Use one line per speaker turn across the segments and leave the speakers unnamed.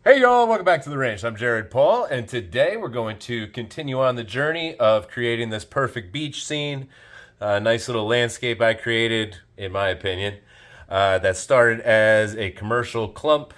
Hey y'all, welcome back to the ranch. I'm Jared Paul, and today we're going to continue on the journey of creating this perfect beach scene. A nice little landscape I created, in my opinion, that started as a commercial clump.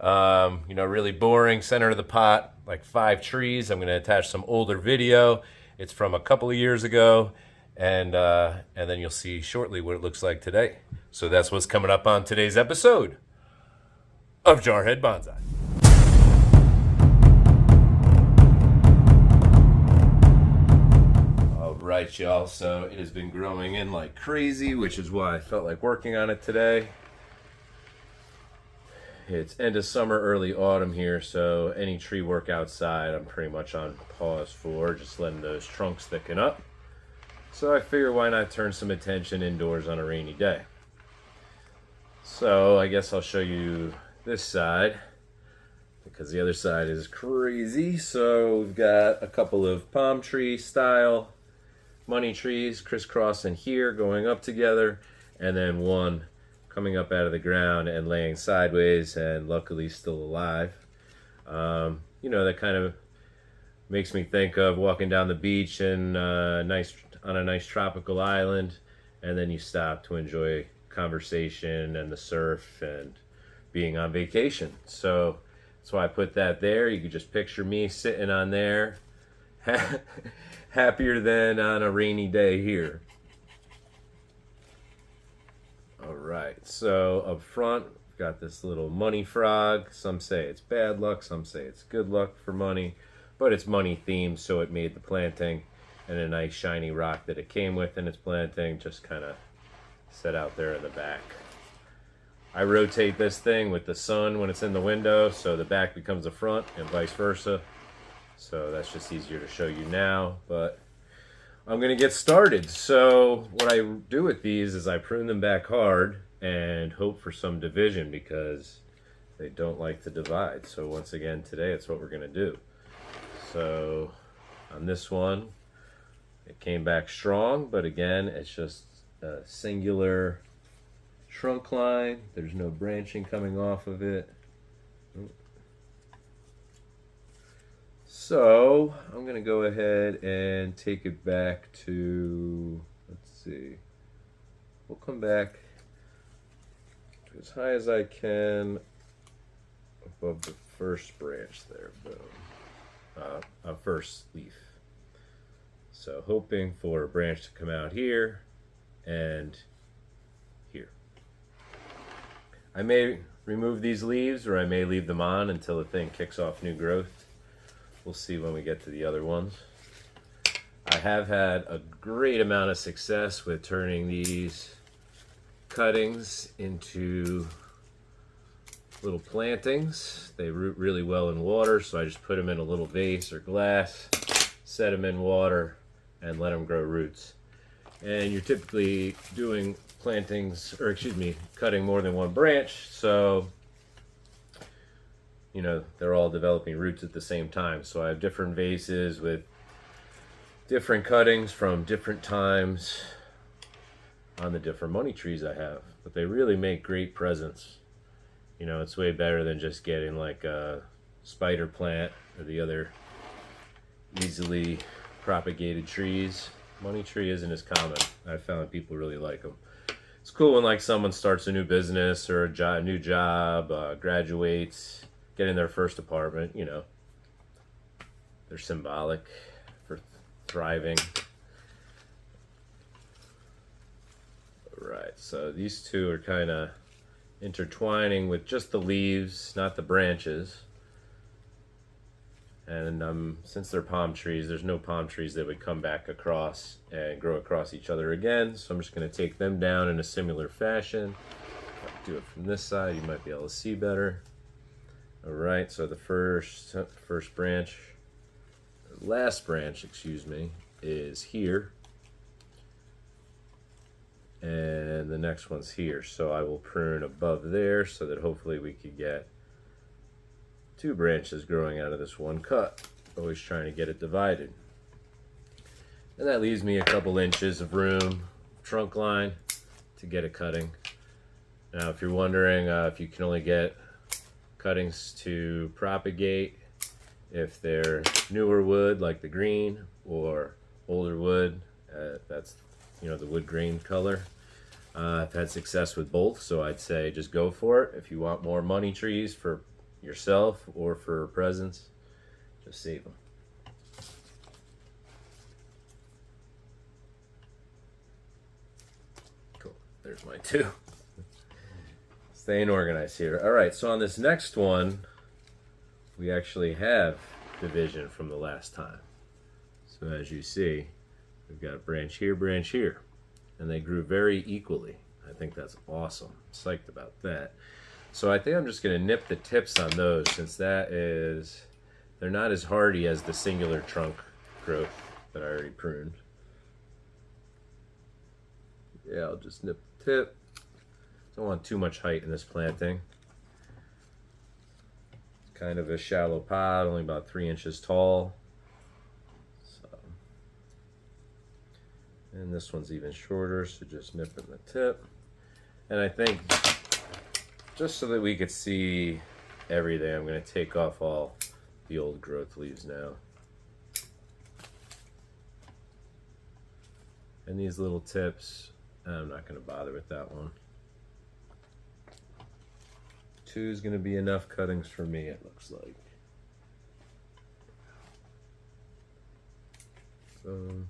Really boring, center of the pot, like 5 trees. I'm going to attach some older video. It's from a couple of years ago, and then you'll see shortly what it looks like today. So that's what's coming up on today's episode of Jarhead Bonsai. Right, y'all, so it has been growing in like crazy, which is why I felt like working on it today. It's end of summer, early autumn here, so any tree work outside I'm pretty much on pause for, just letting those trunks thicken up. So I figure why not turn some attention indoors on a rainy day. So I guess I'll show you this side, because the other side is crazy. So we've got a couple of palm tree style money trees crisscrossing here, going up together, and then one coming up out of the ground and laying sideways, and luckily still alive. That kind of makes me think of walking down the beach and on a nice tropical island, and then you stop to enjoy conversation and the surf and being on vacation. So that's why I put that there. You could just picture me sitting on there happier than on a rainy day here. All right, so up front, we've got this little money frog. Some say it's bad luck, some say it's good luck for money, but it's money themed, so it made the planting, and a nice shiny rock that it came with in its planting just kind of set out there in the back. I rotate this thing with the sun when it's in the window, so the back becomes the front and vice versa. So that's just easier to show you now, but I'm going to get started. So what I do with these is I prune them back hard and hope for some division, because they don't like to divide. So once again, today it's what we're going to do. So on this one, it came back strong, but again, it's just a singular trunk line. There's no branching coming off of it. So I'm going to go ahead and take it back to, let's see, we'll come back to as high as I can above the first branch there, boom, first leaf. So hoping for a branch to come out here and here. I may remove these leaves, or I may leave them on until the thing kicks off new growth. We'll see when we get to the other ones. I have had a great amount of success with turning these cuttings into little plantings. They root really well in water, so I just put them in a little vase or glass, set them in water, and let them grow roots. And you're typically doing cutting more than one branch, so they're all developing roots at the same time. So I have different vases with different cuttings from different times on the different money trees I have. But they really make great presents. It's way better than just getting like a spider plant or the other easily propagated trees. Money tree isn't as common. I've found people really like them. It's cool when like someone starts a new business or a new job, graduates, getting their first apartment, they're symbolic for thriving. All right, so these two are kind of intertwining with just the leaves, not the branches. And since they're palm trees, there's no palm trees that would come back across and grow across each other again. So I'm just going to take them down in a similar fashion. I'll do it from this side, you might be able to see better. All right, so the last branch, excuse me, is here. And the next one's here. So I will prune above there so that hopefully we could get 2 branches growing out of this one cut. Always trying to get it divided. And that leaves me a couple inches of room, trunk line, to get it cutting. Now, if you're wondering if you can only get cuttings to propagate. If they're newer wood like the green, or older wood, that's, you know, the wood grain color. I've had success with both, so I'd say just go for it. If you want more money trees for yourself or for presents, just save them. Cool, there's mine too. Staying organized here. All right, so on this next one, we actually have division from the last time. So as you see, we've got a branch here, and they grew very equally. I think that's awesome. Psyched about that. So I think I'm just gonna nip the tips on those, since they're not as hardy as the singular trunk growth that I already pruned. Yeah, I'll just nip the tip. Don't want too much height in this planting. It's kind of a shallow pot, only about 3 inches tall. So, and this one's even shorter, so just nipping the tip. And I think, just so that we could see everything, I'm going to take off all the old growth leaves now. And these little tips, I'm not going to bother with that one. 2 is going to be enough cuttings for me, it looks like. Boom,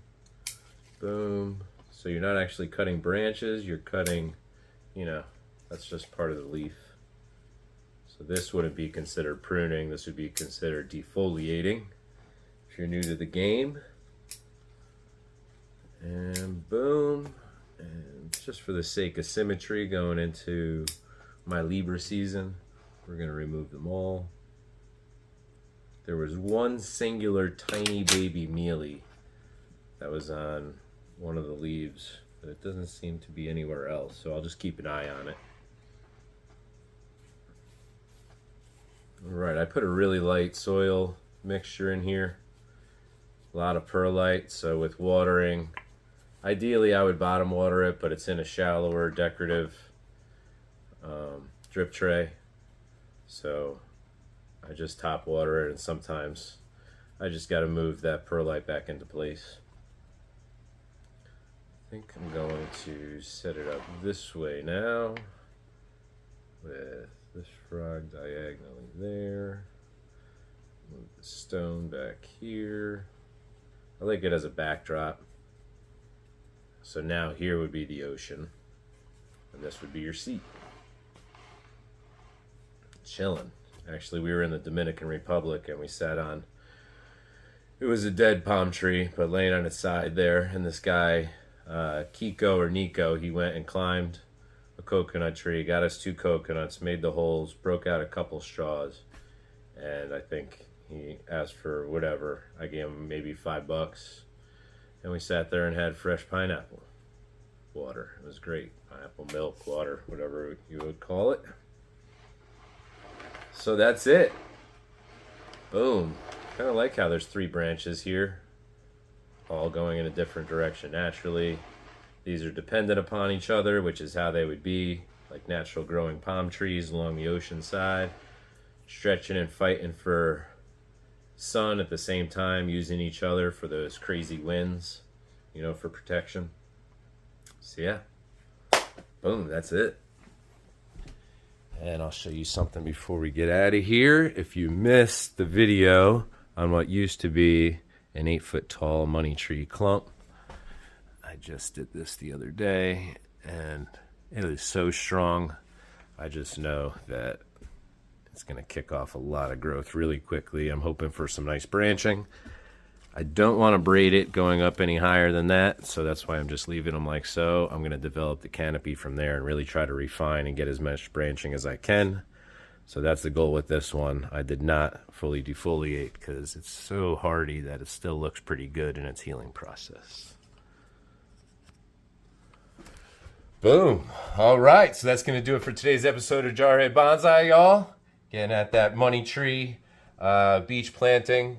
boom. So you're not actually cutting branches, you're cutting, you know, that's just part of the leaf. So this wouldn't be considered pruning, this would be considered defoliating if you're new to the game. And boom. And just for the sake of symmetry, going into my Libra season, we're going to remove them all. There was one singular tiny baby mealy that was on one of the leaves, but it doesn't seem to be anywhere else, so I'll just keep an eye on it. Alright, I put a really light soil mixture in here. A lot of perlite, so with watering, ideally I would bottom water it, but it's in a shallower decorative drip tray, so I just top water it, and sometimes I just got to move that perlite back into place. I think I'm going to set it up this way now, with this frog diagonally there. Move the stone back here. I like it as a backdrop. So now here would be the ocean, and this would be your seat. Chilling. Actually, we were in the Dominican Republic and we sat on, it was a dead palm tree, but laying on its side there, and this guy, Kiko or Nico, he went and climbed a coconut tree, got us 2 coconuts, made the holes, broke out a couple straws, and I think he asked for whatever. I gave him maybe $5, and we sat there and had fresh pineapple water. It was great. Pineapple milk, water, whatever you would call it. So that's it. Boom. Kind of like how there's 3 branches here, all going in a different direction naturally. These are dependent upon each other, which is how they would be, like natural growing palm trees along the ocean side, stretching and fighting for sun at the same time, using each other for those crazy winds, you know, for protection. So yeah, boom, that's it. And I'll show you something before we get out of here. If you missed the video on what used to be an 8-foot tall money tree clump, I just did this the other day, and it is so strong. I just know that it's going to kick off a lot of growth really quickly. I'm hoping for some nice branching. I don't want to braid it going up any higher than that, so that's why I'm just leaving them like so. I'm going to develop the canopy from there and really try to refine and get as much branching as I can. So that's the goal with this one. I did not fully defoliate because it's so hardy that it still looks pretty good in its healing process. Boom. All right, so that's going to do it for today's episode of Jarhead Bonsai, y'all. Getting at that money tree, beach planting.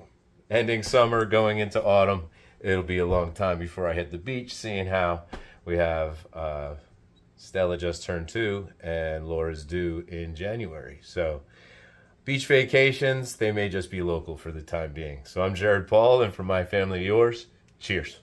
Ending summer, going into autumn. It'll be a long time before I hit the beach, seeing how we have Stella just turned 2 and Laura's due in January. So beach vacations, they may just be local for the time being. So I'm Jared Paul, and from my family to yours, cheers.